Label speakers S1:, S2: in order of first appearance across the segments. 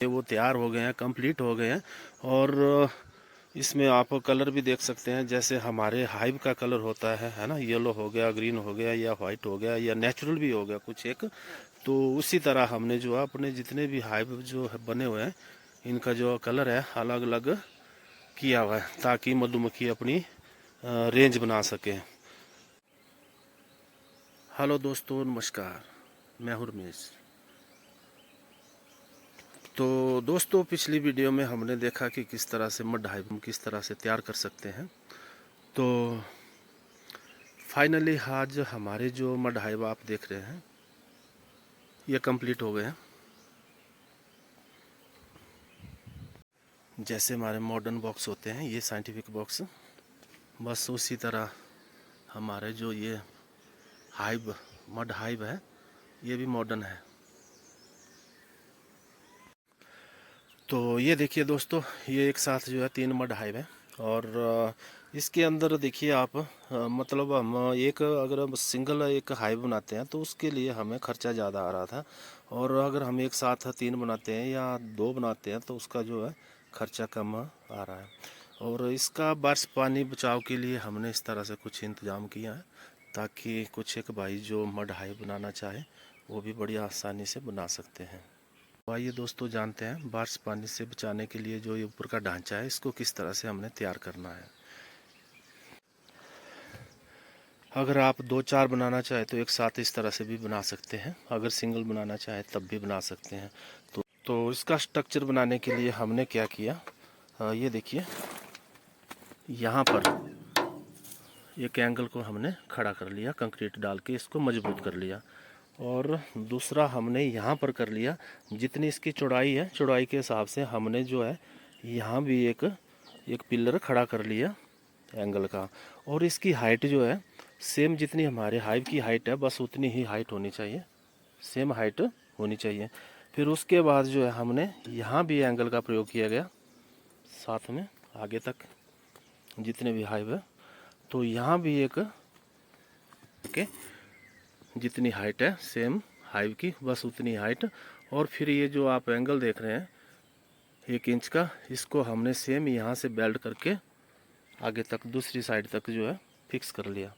S1: वो तैयार हो गए हैं, कंप्लीट हो गए हैं। और इसमें आप कलर भी देख सकते हैं, जैसे हमारे हाइव का कलर होता है ना, येलो हो गया, ग्रीन हो गया, या वाइट हो गया, या नेचुरल भी हो गया कुछ एक। तो उसी तरह हमने जो है अपने जितने भी हाइव जो बने हुए हैं, इनका जो कलर है अलग अलग किया हुआ है, ताकि मधुमक्खी अपनी रेंज बना सके। हेलो दोस्तों, नमस्कार, मैं हूं रमेश। तो दोस्तों, पिछली वीडियो में हमने देखा कि किस तरह से मड हाइव हम किस तरह से तैयार कर सकते हैं। तो फाइनली आज हमारे जो मड हाइव आप देख रहे हैं, ये कंप्लीट हो गए हैं। जैसे हमारे मॉडर्न बॉक्स होते हैं, ये साइंटिफिक बॉक्स, बस उसी तरह हमारे जो ये हाइव मड हाइव है, ये भी मॉडर्न है। तो ये देखिए दोस्तों, ये एक साथ जो है 3 मड हाइव है। और इसके अंदर देखिए आप, मतलब हम एक अगर हम सिंगल एक हाइव बनाते हैं तो उसके लिए हमें खर्चा ज़्यादा आ रहा था। और अगर हम एक साथ 3 बनाते हैं या 2 बनाते हैं तो उसका जो है खर्चा कम आ रहा है। और इसका बारिश पानी बचाव के लिए हमने इस तरह से कुछ इंतज़ाम किया है, ताकि कुछ एक भाई जो मड हाइव बनाना चाहे वो भी बड़ी आसानी से बना सकते हैं। आइए दोस्तों, जानते हैं बारिश पानी से बचाने के लिए जो ये ऊपर का ढांचा है, इसको किस तरह से हमने तैयार करना है। अगर आप 2-4 बनाना चाहे तो एक साथ इस तरह से भी बना सकते हैं, अगर सिंगल बनाना चाहे तब भी बना सकते हैं। तो इसका स्ट्रक्चर बनाने के लिए हमने क्या किया, ये देखिए, यहाँ पर एक एंगल को हमने खड़ा कर लिया, कंक्रीट डाल के इसको मजबूत कर लिया। और दूसरा हमने यहाँ पर कर लिया, जितनी इसकी चौड़ाई है, चौड़ाई के हिसाब से हमने जो है यहाँ भी एक पिलर खड़ा कर लिया एंगल का। और इसकी हाइट जो है सेम, जितनी हमारे हाइव की हाइट है बस उतनी ही हाइट होनी चाहिए, सेम हाइट होनी चाहिए। फिर उसके बाद जो है हमने यहाँ भी एंगल का प्रयोग किया गया साथ में, आगे तक जितने भी हाइव है। तो यहाँ भी एक के जितनी हाइट है सेम हाइव की, बस उतनी हाइट। और फिर ये जो आप एंगल देख रहे हैं 1 इंच का, इसको हमने सेम यहाँ से बेल्ट करके आगे तक दूसरी साइड तक जो है फिक्स कर लिया।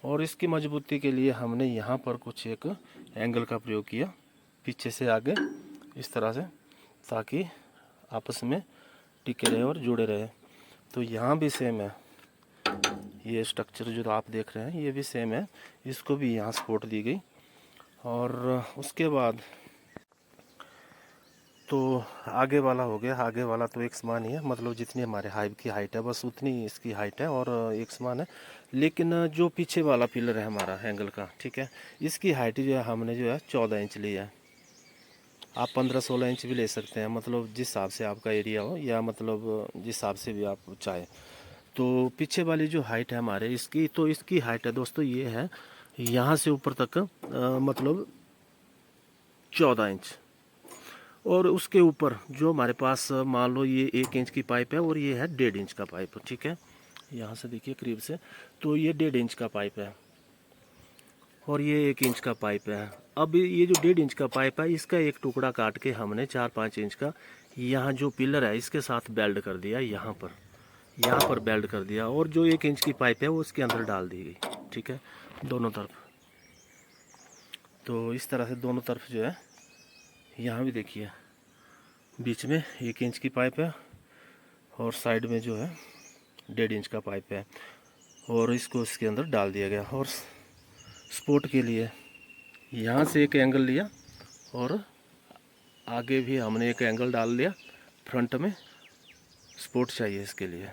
S1: और इसकी मजबूती के लिए हमने यहाँ पर कुछ एक एंगल का प्रयोग किया, पीछे से आगे इस तरह से, ताकि आपस में टिके रहे और जुड़े रहे। तो यहाँ भी सेम है, ये स्ट्रक्चर जो आप देख रहे हैं ये भी सेम है, इसको भी यहाँ सपोर्ट दी गई। और उसके बाद तो आगे वाला हो गया, आगे वाला तो एक समान ही है, मतलब जितनी हमारे हाइव की हाइट है बस उतनी इसकी हाइट है और एक समान है। लेकिन जो पीछे वाला पिलर है हमारा एंगल का, ठीक है, इसकी हाइट जो है हमने जो है 14 इंच ली है। आप 15-16 इंच भी ले सकते हैं, मतलब जिस हिसाब से आपका एरिया हो, या मतलब जिस हिसाब से भी आप चाहें। तो पीछे वाली जो हाइट है हमारे इसकी, तो इसकी हाइट है दोस्तों, ये है यहाँ से ऊपर तक, मतलब 14 इंच। और उसके ऊपर जो हमारे पास मान लो ये 1 इंच की पाइप है और ये है 1.5 इंच का पाइप, ठीक है, यहाँ से देखिए करीब से, तो ये 1.5 इंच का पाइप है और ये 1 इंच का पाइप है। अब ये जो 1.5 इंच का पाइप है, इसका एक टुकड़ा काट के हमने 4-5 इंच का यहाँ जो पिलर है इसके साथ बेल्ट कर दिया, यहाँ पर बेल्ट कर दिया। और जो 1 इंच की पाइप है वो उसके अंदर डाल दी गई, ठीक है, दोनों तरफ। तो इस तरह से दोनों तरफ जो है, यहाँ भी देखिए बीच में 1 इंच की पाइप है और साइड में जो है 1.5 इंच का पाइप है, और इसको इसके अंदर डाल दिया गया। और सपोर्ट के लिए यहाँ से एक एंगल लिया और आगे भी हमने एक एंगल डाल लिया, फ्रंट में सपोर्ट चाहिए इसके लिए।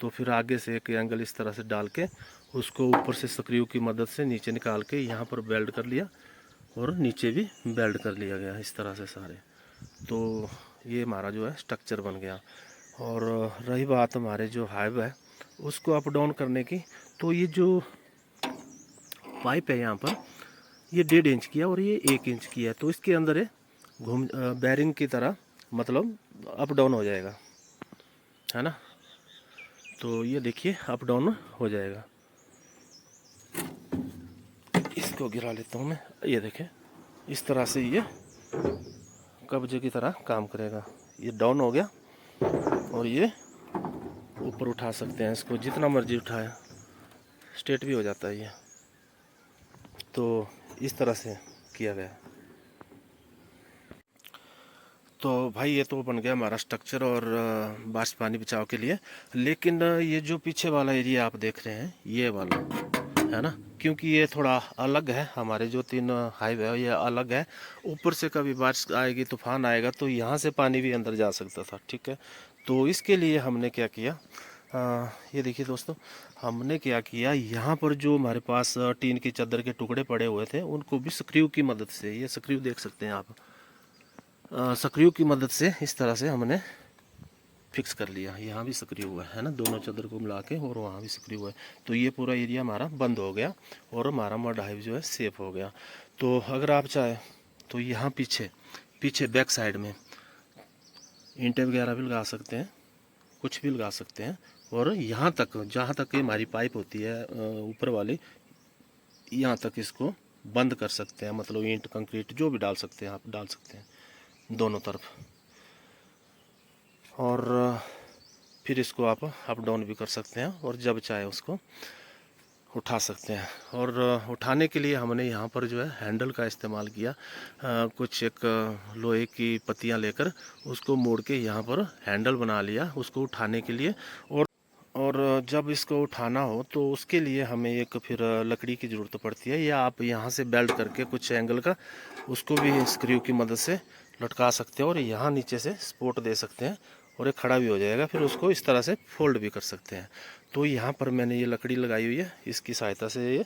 S1: तो फिर आगे से एक एंगल इस तरह से डाल के उसको ऊपर से स्क्रू की मदद से नीचे निकाल के यहाँ पर बेल्ट कर लिया, और नीचे भी बेल्ट कर लिया गया इस तरह से सारे। तो ये हमारा जो है स्ट्रक्चर बन गया। और रही बात हमारे जो हाइव है उसको अप डाउन करने की, तो ये जो पाइप है यहाँ पर, ये 1.5 इंच की है और ये 1 इंच की है। तो इसके अंदर ये घूम बैरिंग की तरह, मतलब अप डाउन हो जाएगा, है ना। तो ये देखिए अप डाउन हो जाएगा। इसको गिरा लेता हूँ मैं, ये देखें इस तरह से ये कब्जे की तरह काम करेगा। ये डाउन हो गया और ये ऊपर उठा सकते हैं, इसको जितना मर्जी उठाए, स्ट्रेट भी हो जाता है ये। तो इस तरह से किया गया। तो भाई ये तो बन गया हमारा स्ट्रक्चर और बारिश पानी बचाव के लिए। लेकिन ये जो पीछे वाला एरिया आप देख रहे हैं, ये वाला है ना, क्योंकि ये थोड़ा अलग है, हमारे जो 3 हाईवे है ये अलग है। ऊपर से कभी बारिश आएगी, तूफान आएगा तो यहाँ से पानी भी अंदर जा सकता था, ठीक है। तो इसके लिए हमने क्या किया, ये देखिए दोस्तों, हमने क्या किया, यहाँ पर जो हमारे पास टीन की चादर के टुकड़े पड़े हुए थे उनको भी स्क्रू की मदद से, ये स्क्रू देख सकते हैं आप, स्क्रू की मदद से इस तरह से हमने फिक्स कर लिया। यहाँ भी स्क्रू हुआ है ना, दोनों चादर को मिला के, और वहाँ भी स्क्रू हुआ है। तो ये पूरा एरिया हमारा बंद हो गया और हमारा मड हाइव जो है सेफ हो गया। तो अगर आप चाहें तो यहाँ पीछे पीछे बैक साइड में ईंटें वगैरह भी लगा सकते हैं, कुछ भी लगा सकते हैं। और यहाँ तक, जहाँ तक हमारी पाइप होती है ऊपर वाली, यहाँ तक इसको बंद कर सकते हैं, मतलब ईंट कंक्रीट जो भी डाल सकते हैं आप डाल सकते हैं दोनों तरफ। और फिर इसको आप अप डाउन भी कर सकते हैं और जब चाहे उसको उठा सकते हैं। और उठाने के लिए हमने यहाँ पर जो है हैंडल का इस्तेमाल किया। कुछ एक लोहे की पत्तियाँ लेकर उसको मोड़ के यहाँ पर हैंडल बना लिया उसको उठाने के लिए। और जब इसको उठाना हो तो उसके लिए हमें एक फिर लकड़ी की ज़रूरत पड़ती है, या आप यहाँ से बेल्ट करके कुछ एंगल का उसको भी स्क्रू की मदद से लटका सकते हैं और यहाँ नीचे से सपोर्ट दे सकते हैं और ये खड़ा भी हो जाएगा। फिर उसको इस तरह से फोल्ड भी कर सकते हैं। तो यहाँ पर मैंने ये लकड़ी लगाई हुई है, इसकी सहायता से ये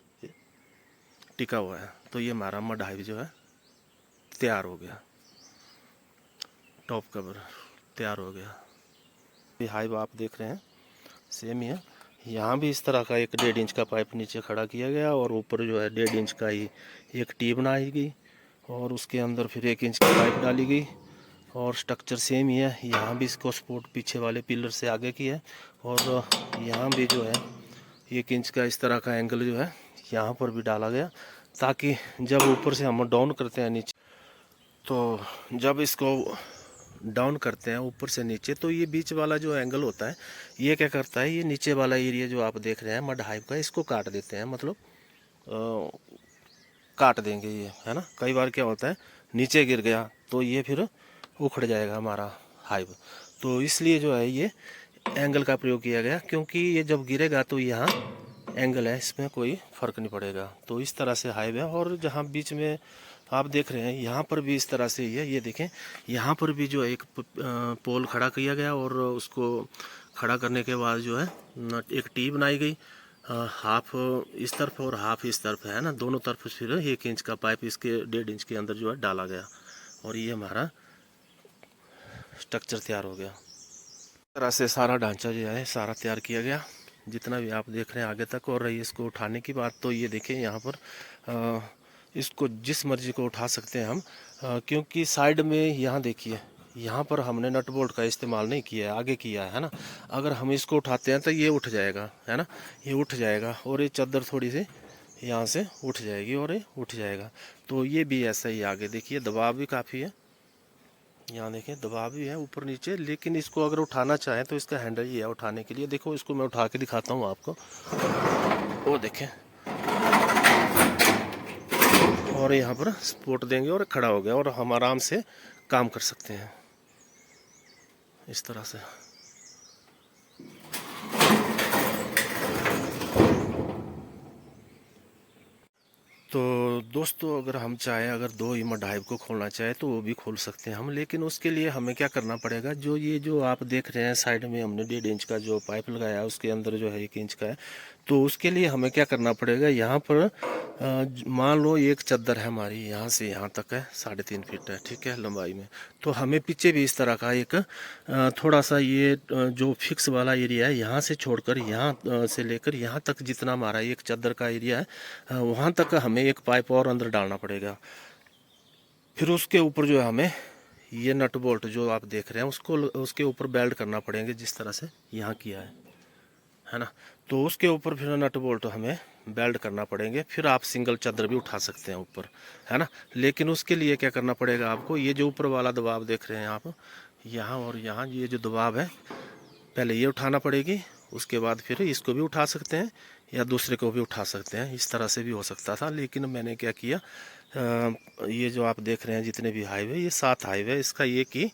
S1: टिका हुआ है। तो ये हमारा मड हाइव जो है तैयार हो गया, टॉप कवर तैयार हो गया। ये हाइव आप देख रहे हैं सेम ही है। यहाँ भी इस तरह का एक 1.5 इंच का पाइप नीचे खड़ा किया गया और ऊपर जो है 1.5 इंच का ही एक टी बनाई गई और उसके अंदर फिर 1 इंच की पाइप डाली गई और स्ट्रक्चर सेम ही है। यहाँ भी इसको सपोर्ट पीछे वाले पिलर से आगे की है और यहाँ भी जो है 1 इंच का इस तरह का एंगल जो है यहाँ पर भी डाला गया, ताकि जब ऊपर से हम डाउन करते हैं नीचे, तो जब इसको डाउन करते हैं ऊपर से नीचे, तो ये बीच वाला जो एंगल होता है ये क्या करता है, ये नीचे वाला एरिया जो आप देख रहे हैं मड हाइव का, इसको काट देते हैं, मतलब काट देंगे ये, है ना। कई बार क्या होता है नीचे गिर गया तो ये फिर उखड़ जाएगा हमारा हाइव। तो इसलिए जो है ये एंगल का प्रयोग किया गया, क्योंकि ये जब गिरेगा तो यहाँ एंगल है, इसमें कोई फ़र्क नहीं पड़ेगा। तो इस तरह से हाइव है। और जहाँ बीच में आप देख रहे हैं यहाँ पर भी इस तरह से ही है। ये देखें यहाँ पर भी जो एक पोल खड़ा किया गया और उसको खड़ा करने के बाद जो है एक टी बनाई गई, हाफ इस तरफ और हाफ इस तरफ, है ना, दोनों तरफ फिर 1 इंच का पाइप इसके 1.5 इंच के अंदर जो है डाला गया और ये हमारा स्ट्रक्चर तैयार हो गया। इस तरह से सारा ढांचा जो है सारा तैयार किया गया, जितना भी आप देख रहे हैं आगे तक। और रही इसको उठाने की बात, तो ये देखें यहाँ पर इसको जिस मर्जी को उठा सकते हैं हम, क्योंकि साइड में यहाँ देखिए यहाँ पर हमने नट बोल्ट का इस्तेमाल नहीं किया है, आगे किया है ना। अगर हम इसको उठाते हैं तो ये उठ जाएगा, है ना, ये उठ जाएगा और ये चादर थोड़ी सी यहाँ से उठ जाएगी और ये उठ जाएगा। तो ये भी ऐसा ही आगे देखिए दबाव भी काफ़ी है, यहाँ देखें दबाव भी है ऊपर नीचे। लेकिन इसको अगर उठाना चाहें तो इसका हैंडल ये है उठाने के लिए। देखो इसको मैं उठा के दिखाता हूँ आपको, वो देखें, और यहाँ पर सपोर्ट देंगे और खड़ा हो गया और हम आराम से काम कर सकते हैं इस तरह से। तो दोस्तों अगर हम चाहें, अगर 2 ही मड हाइव को खोलना चाहे तो वो भी खोल सकते हैं हम। लेकिन उसके लिए हमें क्या करना पड़ेगा, जो ये जो आप देख रहे हैं साइड में हमने 1.5 इंच का जो पाइप लगाया है उसके अंदर जो है 1 इंच का है। तो उसके लिए हमें क्या करना पड़ेगा, यहाँ पर मान लो एक चादर है हमारी यहाँ से यहाँ तक है 3.5 फीट है, ठीक है, लंबाई में। तो हमें पीछे भी इस तरह का एक थोड़ा सा ये जो फिक्स वाला एरिया है यहाँ से छोड़कर यहाँ से लेकर यहाँ तक जितना हमारा एक चादर का एरिया है वहाँ तक हमें एक पाइप और अंदर डालना पड़ेगा। फिर उसके ऊपर जो है हमें ये नट बोल्ट जो आप देख रहे हैं उसको उसके ऊपर बेल्ट करना पड़ेंगे, जिस तरह से यहाँ किया है ना। तो उसके ऊपर फिर नट बोल्ट हमें वेल्ड करना पड़ेंगे। फिर आप सिंगल चादर भी उठा सकते हैं ऊपर, है ना। लेकिन उसके लिए क्या करना पड़ेगा आपको, ये जो ऊपर वाला दबाव देख रहे हैं आप, यहाँ और यहाँ ये जो दबाव है, पहले ये उठाना पड़ेगी, उसके बाद फिर इसको भी उठा सकते हैं या दूसरे को भी उठा सकते हैं। इस तरह से भी हो सकता था, लेकिन मैंने क्या किया, ये जो आप देख रहे हैं जितने भी हाईवे, ये 7 हाईवे, इसका एक ही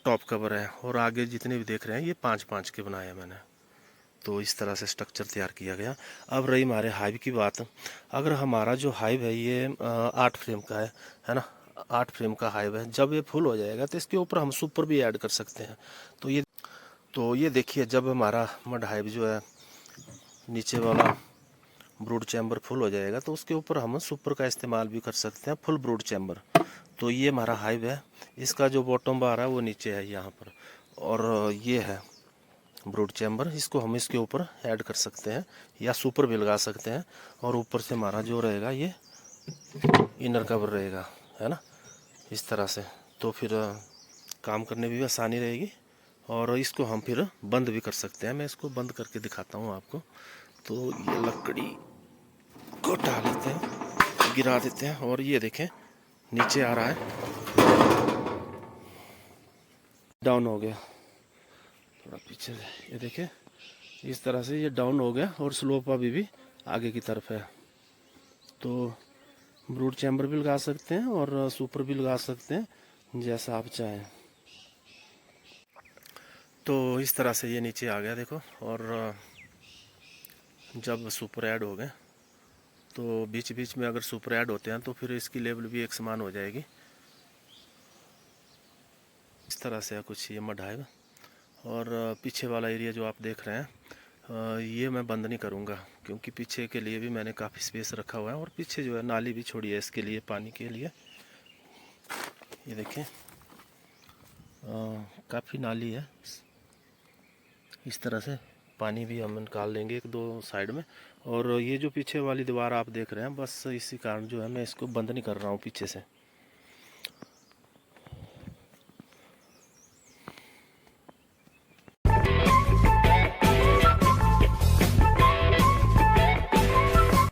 S1: टॉप कवर है, और आगे जितने भी देख रहे हैं ये 5-5 के बनाए हैं मैंने। तो इस तरह से स्ट्रक्चर तैयार किया गया। अब रही हमारे हाइव की बात। अगर हमारा जो हाइव है ये 8 फ्रेम का है ना, 8 फ्रेम का हाइव है। जब ये फुल हो जाएगा तो इसके ऊपर हम सुपर भी ऐड कर सकते हैं। तो ये देखिए, जब हमारा मड हाइव जो है नीचे वाला ब्रूड चैम्बर फुल हो जाएगा तो उसके ऊपर हम सुपर का इस्तेमाल भी कर सकते हैं, फुल ब्रूड चैम्बर। तो ये हमारा हाइव है, इसका जो बॉटम बार है वो नीचे है यहाँ पर, और ये है ब्रूड चैम्बर। इसको हम इसके ऊपर ऐड कर सकते हैं या सुपर भी लगा सकते हैं। और ऊपर से हमारा जो रहेगा ये इनर कवर रहेगा, है ना, इस तरह से। तो फिर काम करने में भी आसानी रहेगी, और इसको हम फिर बंद भी कर सकते हैं। मैं इसको बंद करके दिखाता हूँ आपको। तो ये लकड़ी को उठा लेते हैं, गिरा देते हैं, और ये देखें नीचे आ रहा है, डाउन हो गया थोड़ा पीछे। ये देखें इस तरह से ये डाउन हो गया, और स्लोप अभी भी आगे की तरफ है। तो ब्रूड चैम्बर भी लगा सकते हैं और सुपर भी लगा सकते हैं, जैसा आप चाहें। तो इस तरह से ये नीचे आ गया देखो। और जब सुपर ऐड हो गए तो बीच बीच में अगर सुपर ऐड होते हैं तो फिर इसकी लेवल भी एक समान हो जाएगी। इस तरह से है कुछ ये मड हाइव। और पीछे वाला एरिया जो आप देख रहे हैं, ये मैं बंद नहीं करूँगा, क्योंकि पीछे के लिए भी मैंने काफ़ी स्पेस रखा हुआ है, और पीछे जो है नाली भी छोड़ी है इसके लिए, पानी के लिए। ये देखें काफ़ी नाली है, इस तरह से पानी भी हम निकाल लेंगे 1-2 साइड में। और ये जो पीछे वाली दीवार आप देख रहे हैं, बस इसी कारण जो है मैं इसको बंद नहीं कर रहा हूँ पीछे से।